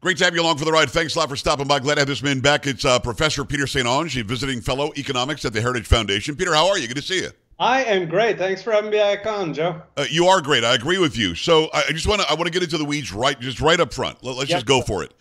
Great to have you along for the ride. Thanks a lot for stopping by. Glad to have this man back. It's Professor Peter St. Onge, a visiting fellow economics at the Heritage Foundation. Peter, how are you? Good to see you. I am great. Thanks for having me back on, Joe. You are great. I agree with you. So I just want to get into the weeds right up front. Let's just go for it.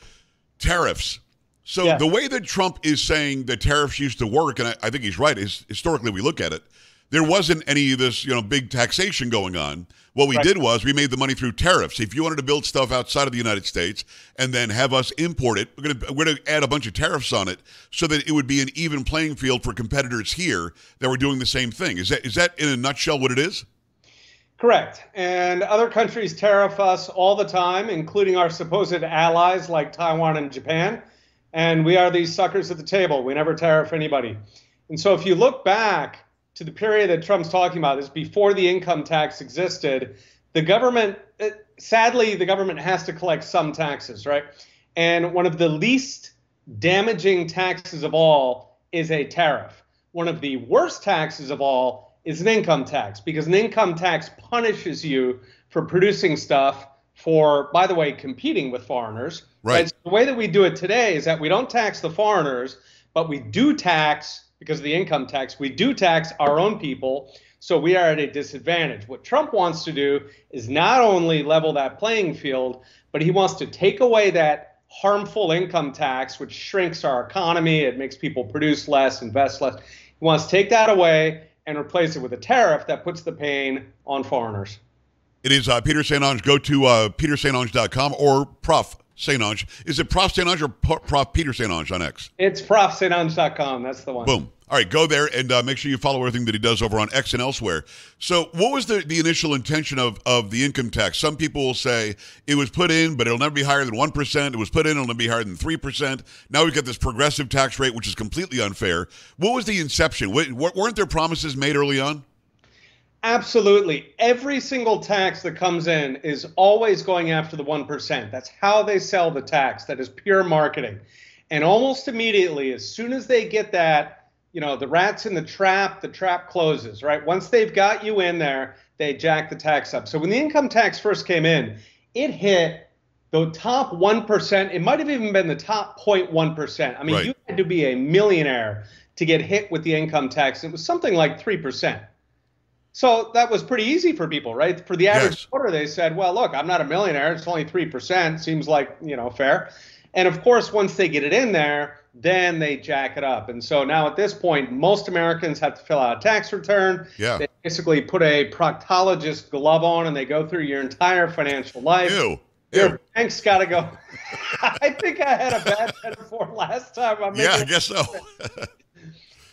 Tariffs. So the way that Trump is saying that tariffs used to work, and I think he's right, is historically we look at it, there wasn't any of this, big taxation going on. What we did was we made the money through tariffs. If you wanted to build stuff outside of the United States and then have us import it, we're going to add a bunch of tariffs on it so that it would be an even playing field for competitors here that were doing the same thing. Is that in a nutshell what it is? Correct. And other countries tariff us all the time, including our supposed allies like Taiwan and Japan. And we are these suckers at the table. We never tariff anybody. And so if you look back to the period that Trump's talking about, is before the income tax existed, the government, sadly, the government has to collect some taxes, right? And one of the least damaging taxes of all is a tariff. One of the worst taxes of all is an income tax, because an income tax punishes you for producing stuff for, by the way, competing with foreigners. Right. So the way that we do it today is that we don't tax the foreigners, but we do tax, because of the income tax, we do tax our own people, so we are at a disadvantage. What Trump wants to do is not only level that playing field, but he wants to take away that harmful income tax, which shrinks our economy. It makes people produce less, invest less. He wants to take that away and replace it with a tariff that puts the pain on foreigners. It is Peter St. Onge. Go to petersaintonge.com or Prof. St. Onge. Is it Prof. St. Onge or Prof. Peter St. Onge on X? It's profsaintonge.com. That's the one. Boom. All right, go there and make sure you follow everything that he does over on X and elsewhere. So what was the initial intention of the income tax? Some people will say it was put in, but it'll never be higher than 1%. It was put in, it'll never be higher than 3%. Now we've got this progressive tax rate, which is completely unfair. What was the inception? Weren't there promises made early on? Absolutely. Every single tax that comes in is always going after the 1%. That's how they sell the tax. That is pure marketing. And almost immediately, as soon as they get that, the rat's in the trap closes, right? Once they've got you in there, they jack the tax up. So when the income tax first came in, it hit the top 1%. It might have even been the top 0.1%. I mean, you had to be a millionaire to get hit with the income tax. It was something like 3%. So that was pretty easy for people, right? For the average voter, they said, well, look, I'm not a millionaire. It's only 3%. Seems like, fair. And of course, once they get it in there, then they jack it up. And so now at this point, most Americans have to fill out a tax return. Yeah. They basically put a proctologist glove on and they go through your entire financial life. Ew. Your bank's got to go. I think I had a bad metaphor last time. I guess so.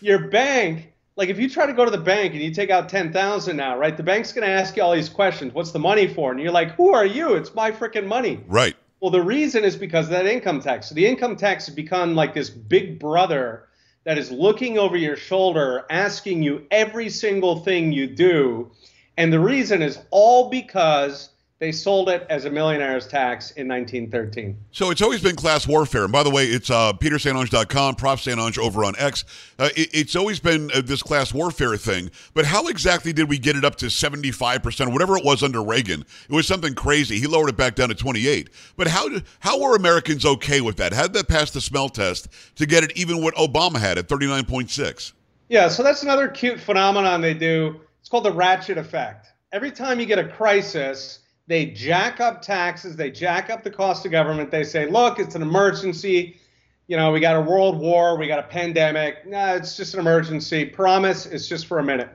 Your bank, like if you try to go to the bank and you take out $10,000 now, right? The bank's going to ask you all these questions. What's the money for? And you're like, who are you? It's my freaking money. Right. Well, the reason is because of that income tax. So the income tax has become like this big brother that is looking over your shoulder, asking you every single thing you do. And the reason is all because they sold it as a millionaire's tax in 1913. So it's always been class warfare. And by the way, it's petersaintonge.com, Prof. St. Onge over on X. It's always been this class warfare thing. But how exactly did we get it up to 75% or whatever it was under Reagan? It was something crazy. He lowered it back down to 28. But how were Americans okay with that? How did that pass the smell test to get it even what Obama had at 39.6? Yeah, so that's another cute phenomenon they do. It's called the Ratchet Effect. Every time you get a crisis, they jack up taxes. They jack up the cost of government. They say, look, it's an emergency. We got a world war. We got a pandemic. No, it's just an emergency. Promise, it's just for a minute.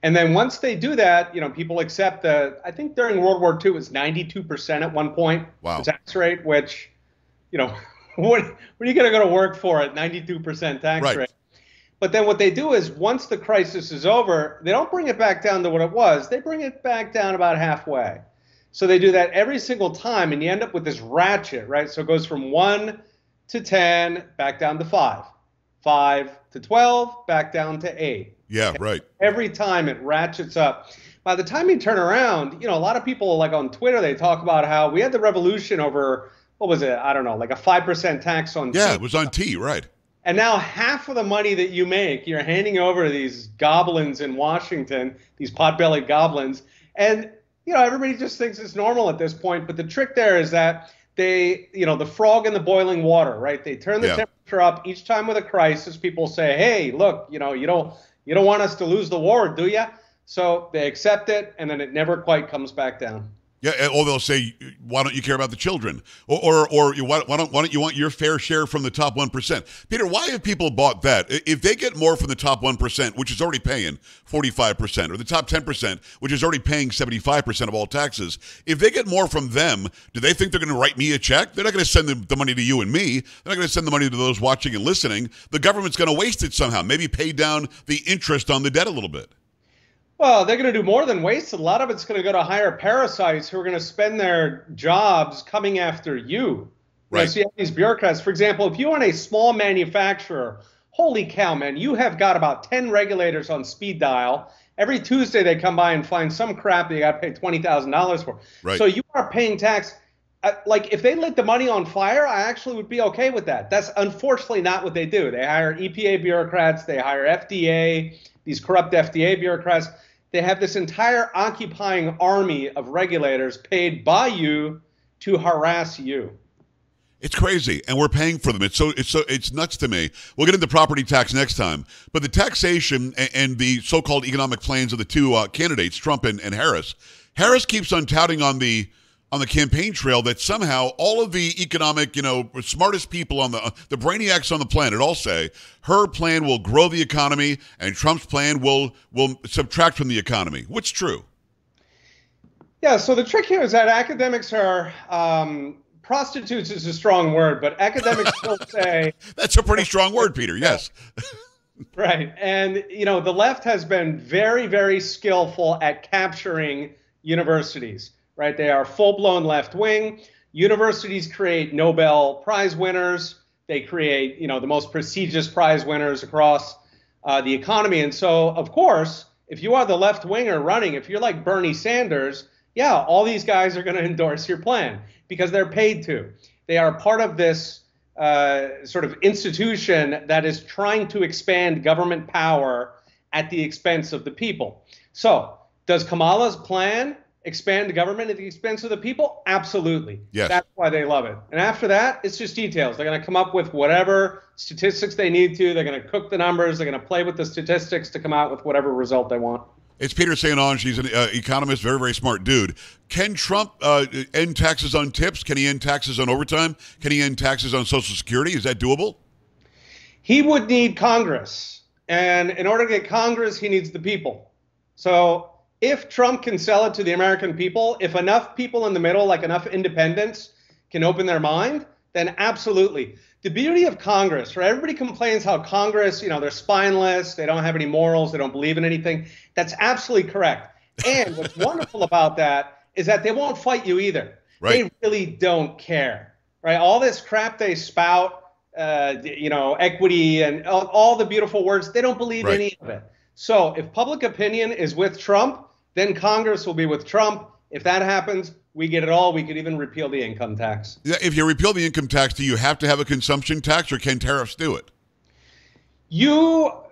And then once they do that, people accept I think during World War II, it was 92% at one point. Wow. The tax rate, which, what are you going to go to work for at 92% tax rate? But then what they do is once the crisis is over, they don't bring it back down to what it was. They bring it back down about halfway. So they do that every single time, and you end up with this ratchet, right? So it goes from 1 to 10, back down to 5. 5 to 12, back down to 8. Yeah, right. Every time it ratchets up. By the time you turn around, a lot of people, like on Twitter, they talk about how we had the revolution over, what was it? I don't know, like a 5% tax on tea. Yeah, it was on tea, right. And now half of the money that you make, you're handing over to these goblins in Washington, these pot-bellied goblins. And everybody just thinks it's normal at this point. But the trick there is that the frog in the boiling water, right? They turn the temperature up each time with a crisis. People say, hey, look, you don't want us to lose the war, do you? So they accept it, and then it never quite comes back down. Yeah, or they'll say, "Why don't you care about the children?" Or why don't you want your fair share from the top 1%? Peter, why have people bought that? If they get more from the top 1%, which is already paying 45%, or the top 10%, which is already paying 75% of all taxes, if they get more from them, do they think they're going to write me a check? They're not going to send the money to you and me. They're not going to send the money to those watching and listening. The government's going to waste it somehow. Maybe pay down the interest on the debt a little bit. Well, they're going to do more than waste. A lot of it's going to go to hire parasites who are going to spend their jobs coming after you. Right. So you have these bureaucrats. For example, if you own a small manufacturer, holy cow, man, you have got about 10 regulators on speed dial. Every Tuesday they come by and find some crap that you got to pay $20,000 for. Right. So you are paying tax. Like if they lit the money on fire, I actually would be okay with that. That's unfortunately not what they do. They hire EPA bureaucrats. They hire FDA, these corrupt FDA bureaucrats. They have this entire occupying army of regulators paid by you to harass you. It's crazy, and we're paying for them. It's nuts to me. We'll get into property tax next time, but the taxation and the so-called economic plans of the two candidates, Trump and Harris. Harris keeps on touting on the campaign trail that somehow all of the economic, smartest people on the brainiacs on the planet all say her plan will grow the economy and Trump's plan will subtract from the economy. What's true? Yeah, so the trick here is that academics are prostitutes is a strong word, but academics will say that's a pretty strong word, Peter. Yes. Right. And the left has been very, very skillful at capturing universities. Right, they are full-blown left-wing. Universities create Nobel Prize winners. They create, the most prestigious prize winners across the economy. And so, of course, if you are the left-winger running, if you're like Bernie Sanders, yeah, all these guys are going to endorse your plan because they're paid to. They are part of this sort of institution that is trying to expand government power at the expense of the people. So, does Kamala's plan expand the government at the expense of the people? Absolutely. Yes. That's why they love it. And after that, it's just details. They're going to come up with whatever statistics they need to. They're going to cook the numbers. They're going to play with the statistics to come out with whatever result they want. It's Peter St. Onge. He's an economist, very, very smart dude. Can Trump end taxes on tips? Can he end taxes on overtime? Can he end taxes on Social Security? Is that doable? He would need Congress. And in order to get Congress, he needs the people. So if Trump can sell it to the American people, if enough people in the middle, like enough independents, can open their mind, then absolutely. The beauty of Congress, right? Everybody complains how Congress, they're spineless, they don't have any morals, they don't believe in anything. That's absolutely correct. And what's wonderful about that is that they won't fight you either. Right. They really don't care, right? All this crap they spout, equity and all the beautiful words, they don't believe any of it. So if public opinion is with Trump, then Congress will be with Trump. If that happens, we get it all. We could even repeal the income tax. If you repeal the income tax, do you have to have a consumption tax, or can tariffs do it?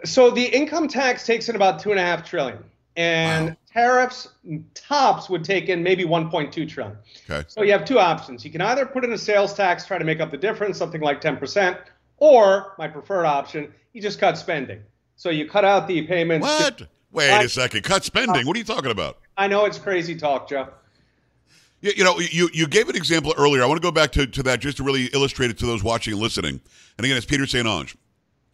So the income tax takes in about $2.5 trillion, and tariffs tops would take in maybe $1.2 trillion. Okay. So you have two options. You can either put in a sales tax, try to make up the difference, something like 10%, or my preferred option, you just cut spending. So you cut out the payments. What? Wait a second. Cut spending. What are you talking about? I know it's crazy talk, Joe. You gave an example earlier. I want to go back to that just to really illustrate it to those watching and listening. And again, it's Peter St. Onge.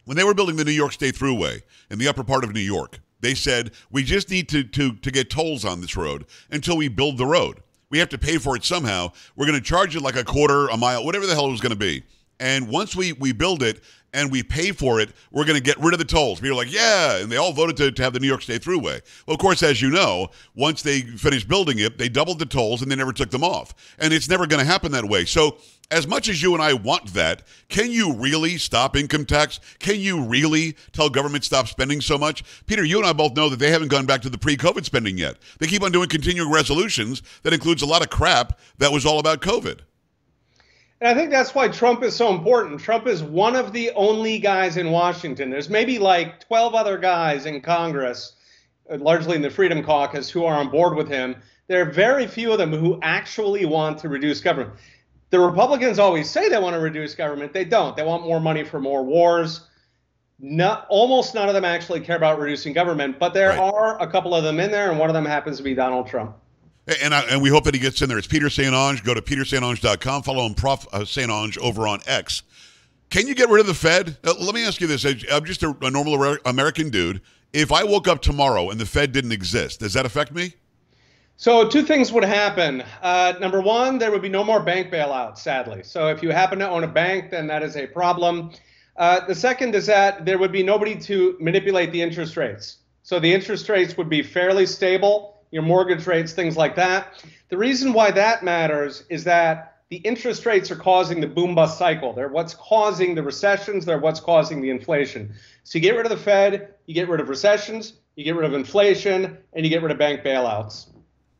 When they were building the New York State Thruway in the upper part of New York, they said, we just need to get tolls on this road until we build the road. We have to pay for it somehow. We're going to charge it like a quarter, a mile, whatever the hell it was going to be. And once we build it and we pay for it, we're going to get rid of the tolls. People are like, yeah, and they all voted to have the New York State Thruway. Well, of course, as you know, once they finished building it, they doubled the tolls and they never took them off. And it's never going to happen that way. So as much as you and I want that, can you really stop income tax? Can you really tell government stop spending so much? Peter, you and I both know that they haven't gone back to the pre-COVID spending yet. They keep on doing continuing resolutions that includes a lot of crap that was all about COVID. And I think that's why Trump is so important. Trump is one of the only guys in Washington. There's maybe like 12 other guys in Congress, largely in the Freedom Caucus, who are on board with him. There are very few of them who actually want to reduce government. The Republicans always say they want to reduce government. They don't. They want more money for more wars. Almost none of them actually care about reducing government, but there are a couple of them in there, and one of them happens to be Donald Trump. And we hope that he gets in there. It's Peter St. Onge. Go to peterstantonge.com. Follow him, Prof. St. Onge, over on X. Can you get rid of the Fed? Let me ask you this. I'm just a normal American dude. If I woke up tomorrow and the Fed didn't exist, does that affect me? So two things would happen. Number one, there would be no more bank bailouts, sadly. So if you happen to own a bank, then that is a problem. The second is that there would be nobody to manipulate the interest rates. So the interest rates would be fairly stable, your mortgage rates, things like that. The reason why that matters is that the interest rates are causing the boom-bust cycle. They're what's causing the recessions. They're what's causing the inflation. So you get rid of the Fed, you get rid of recessions, you get rid of inflation, and you get rid of bank bailouts.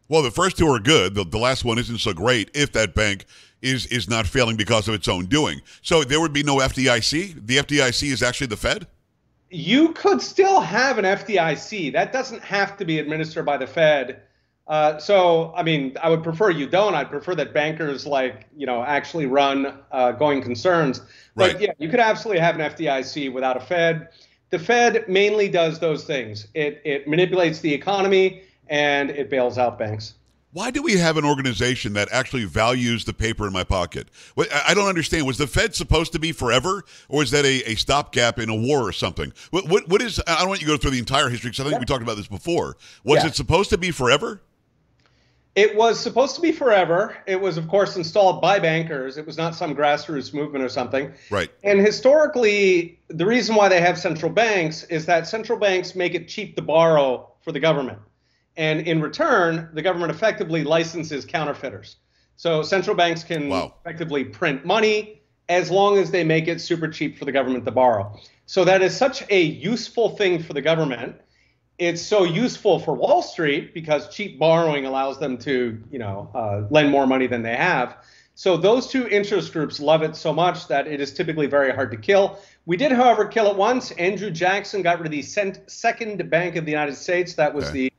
Well, the first two are good. The last one isn't so great if that bank is not failing because of its own doing. So there would be no FDIC? The FDIC is actually the Fed? You could still have an FDIC. That doesn't have to be administered by the Fed. So, I mean, I would prefer you don't. I'd prefer that bankers actually run going concerns. But yeah, you could absolutely have an FDIC without a Fed. The Fed mainly does those things. It manipulates the economy and it bails out banks. Why do we have an organization that actually values the paper in my pocket? I don't understand. Was the Fed supposed to be forever, or is that a stopgap in a war or something? What is? I don't want you to go through the entire history because I think we talked about this before. Was it supposed to be forever? It was supposed to be forever. It was, of course, installed by bankers. It was not some grassroots movement or something. Right. And historically, the reason why they have central banks is that central banks make it cheap to borrow for the government. And in return, the government effectively licenses counterfeiters. So central banks can effectively print money as long as they make it super cheap for the government to borrow. So that is such a useful thing for the government. It's so useful for Wall Street because cheap borrowing allows them to, lend more money than they have. So those two interest groups love it so much that it is typically very hard to kill. We did, however, kill it once. Andrew Jackson got rid of the second Bank of the United States. That was the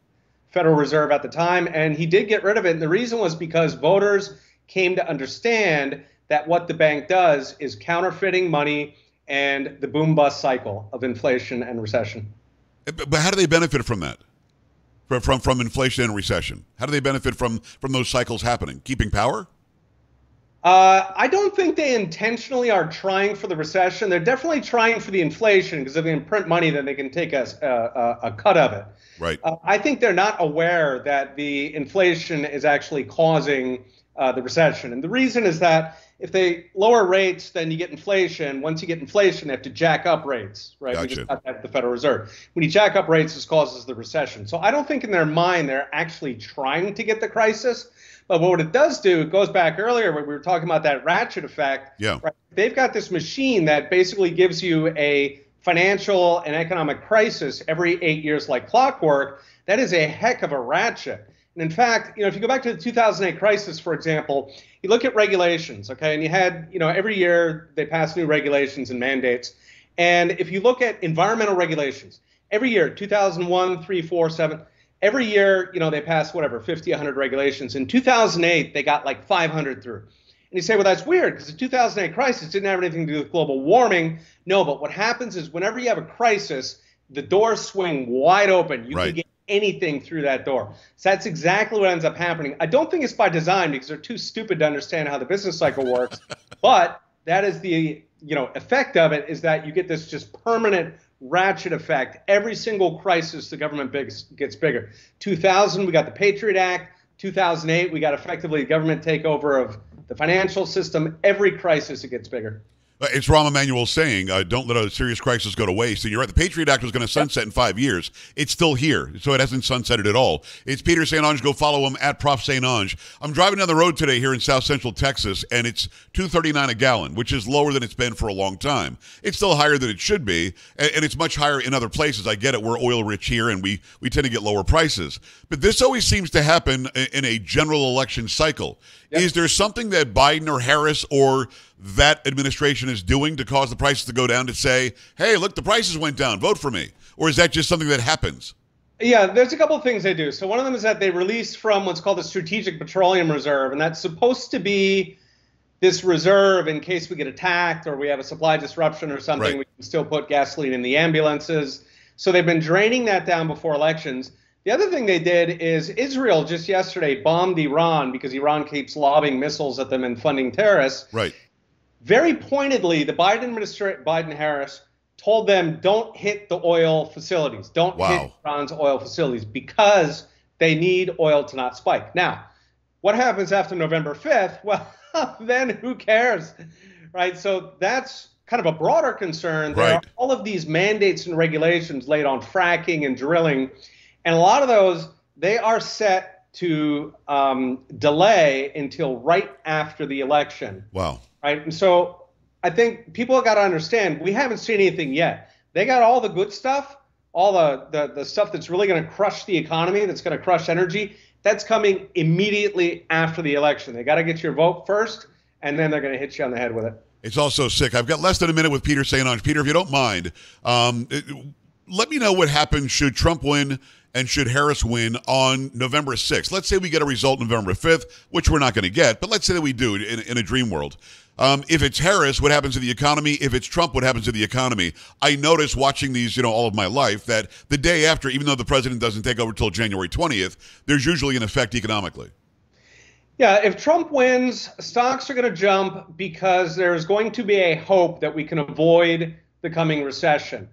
Federal Reserve at the time, and he did get rid of it. And the reason was because voters came to understand that what the bank does is counterfeiting money and the boom-bust cycle of inflation and recession. But how do they benefit from that? From inflation and recession? How do they benefit from those cycles happening? Keeping power? I don't think they intentionally are trying for the recession. They're definitely trying for the inflation because if they can print money, then they can take a cut of it. Right. I think they're not aware that the inflation is actually causing the recession. And the reason is that if they lower rates, then you get inflation. Once you get inflation, they have to jack up rates, right? Gotcha. We just got that at the Federal Reserve. When you jack up rates, this causes the recession. So I don't think in their mind they're actually trying to get the crisis. But what it does do, it goes back earlier when we were talking about that ratchet effect. Yeah. Right? They've got this machine that basically gives you a financial and economic crisis every 8 years like clockwork. That is a heck of a ratchet. And in fact, if you go back to the 2008 crisis, for example, you look at regulations, okay, and you had, every year they pass new regulations and mandates. And if you look at environmental regulations, every year, 2001, 3, 4, 7, every year, they pass 50, 100 regulations. In 2008, they got like 500 through. And you say, well, that's weird because the 2008 crisis didn't have anything to do with global warming. No, but what happens is whenever you have a crisis, the doors swing wide open. You can get anything through that door. So that's exactly what ends up happening. I don't think it's by design because they're too stupid to understand how the business cycle works. But that is the effect of it, is that you get this just permanent ratchet effect. Every single crisis, the government gets bigger. 2000, we got the Patriot Act. 2008, we got effectively a government takeover of the financial system. Every crisis, it gets bigger. It's Rahm Emanuel saying, don't let a serious crisis go to waste. And you're right, the Patriot Act was going to sunset in 5 years. It's still here, so it hasn't sunsetted at all. It's Peter St. Onge. Go follow him at Prof. St. Onge. I'm driving down the road today here in South Central Texas, and it's $2.39 a gallon, which is lower than it's been for a long time. It's still higher than it should be, and it's much higher in other places. I get it. We're oil-rich here, and we tend to get lower prices. But this always seems to happen in a general election cycle. Yep. Is there something that Biden or Harris or that administration is doing to cause the prices to go down to say, hey, look, the prices went down, vote for me? Or is that just something that happens? Yeah, there's a couple of things they do. So one of them is that they release from what's called the Strategic Petroleum Reserve, and that's supposed to be this reserve in case we get attacked or we have a supply disruption or something. Right. We can still put gasoline in the ambulances. So they've been draining that down before elections. The other thing they did is Israel just yesterday bombed Iran because Iran keeps lobbing missiles at them and funding terrorists. Right. Very pointedly, the Biden-Harris told them don't hit the oil facilities. Don't hit Iran's oil facilities because they need oil to not spike. Now, what happens after November 5th? Well, then who cares, right? So that's kind of a broader concern. There are all of these mandates and regulations laid on fracking and drilling, and a lot of those, they are set to delay until right after the election. Wow. Right, and so I think people have got to understand, we haven't seen anything yet. They got all the good stuff, all the stuff that's really going to crush the economy, that's going to crush energy. That's coming immediately after the election. They got to get your vote first, and then they're going to hit you on the head with it. It's also sick. I've got less than a minute with Peter St. Onge. Peter, if you don't mind, let me know what happens should Trump win and should Harris win on November 6th. Let's say we get a result November 5th, which we're not going to get, but let's say that we do in a dream world. If it's Harris, what happens to the economy? If it's Trump, what happens to the economy? I noticed watching these, all of my life, that the day after, even though the president doesn't take over till January 20th, there's usually an effect economically. Yeah, if Trump wins, stocks are going to jump because there's going to be a hope that we can avoid the coming recession.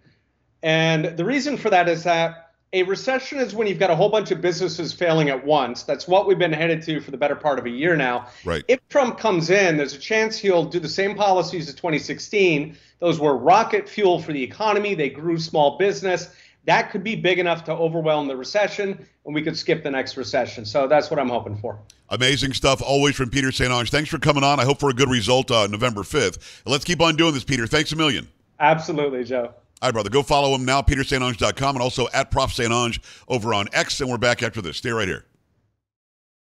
And the reason for that is that a recession is when you've got a whole bunch of businesses failing at once. That's what we've been headed to for the better part of a year now. Right. If Trump comes in, there's a chance he'll do the same policies as 2016. Those were rocket fuel for the economy. They grew small business. That could be big enough to overwhelm the recession, and we could skip the next recession. So that's what I'm hoping for. Amazing stuff always from Peter St. Onge. Thanks for coming on. I hope for a good result November 5th. And let's keep on doing this, Peter. Thanks a million. Absolutely, Joe. All right, brother. Go follow him now, peterstantonge.com, and also at Prof. St. Onge over on X. And we're back after this. Stay right here.